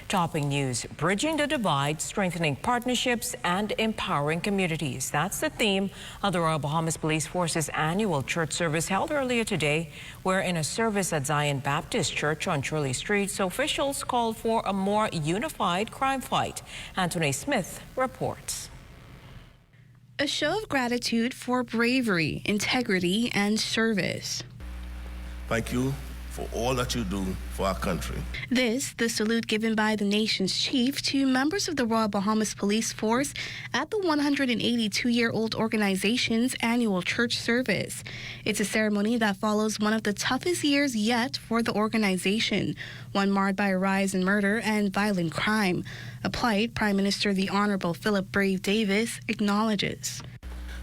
Topping news, bridging the divide, strengthening partnerships, and empowering communities. That's the theme of the Royal Bahamas Police Force's annual church service held earlier today, where in a service at Zion Baptist Church on Shirley Street, so officials called for a more unified crime fight. Anthony Smith reports. A show of gratitude for bravery, integrity, and service. Thank you for all that you do for our country. This, the salute given by the nation's chief to members of the Royal Bahamas Police Force at the 182-year-old organization's annual church service. It's a ceremony that follows one of the toughest years yet for the organization, one marred by a rise in murder and violent crime, a plight Prime Minister the Honorable Philip Brave Davis acknowledges.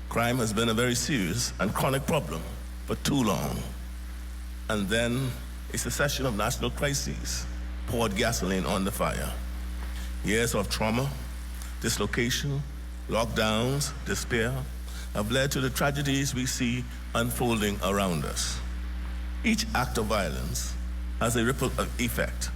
Crime has been a very serious and chronic problem for too long. And then a succession of national crises poured gasoline on the fire. Years of trauma, dislocation, lockdowns, despair have led to the tragedies we see unfolding around us. Each act of violence has a ripple effect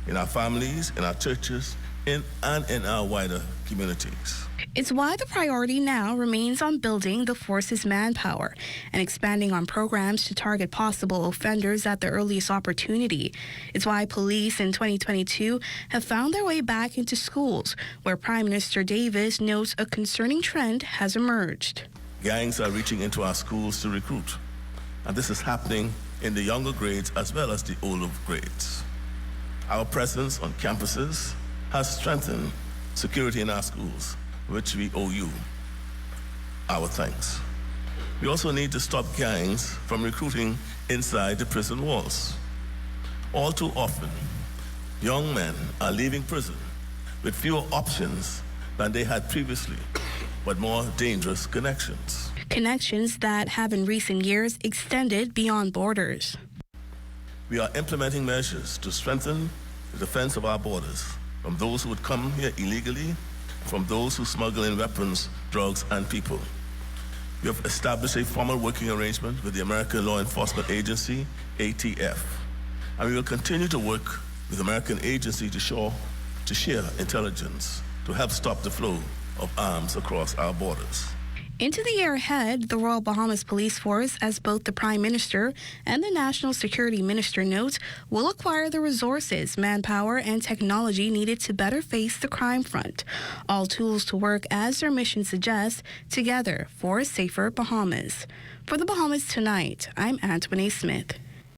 in our families, in our churches, and in our wider communities. It's why the priority now remains on building the force's manpower and expanding on programs to target possible offenders at the earliest opportunity. It's why police in 2022 have found their way back into schools, where Prime Minister Davis notes a concerning trend has emerged. Gangs are reaching into our schools to recruit, and this is happening in the younger grades as well as the older grades. Our presence on campuses has strengthened security in our schools, which we owe you our thanks. We also need to stop gangs from recruiting inside the prison walls. All too often, young men are leaving prison with fewer options than they had previously, but more dangerous connections. Connections that have in recent years extended beyond borders. We are implementing measures to strengthen the defense of our borders from those who would come here illegally, from those who smuggle in weapons, drugs, and people. We have established a formal working arrangement with the American Law Enforcement Agency, ATF, and we will continue to work with the American agency to share intelligence to help stop the flow of arms across our borders. Into the year ahead, the Royal Bahamas Police Force, as both the Prime Minister and the National Security Minister note, will acquire the resources, manpower, and technology needed to better face the crime front. All tools to work as their mission suggests, together for a safer Bahamas. For the Bahamas Tonight, I'm Anthony Smith.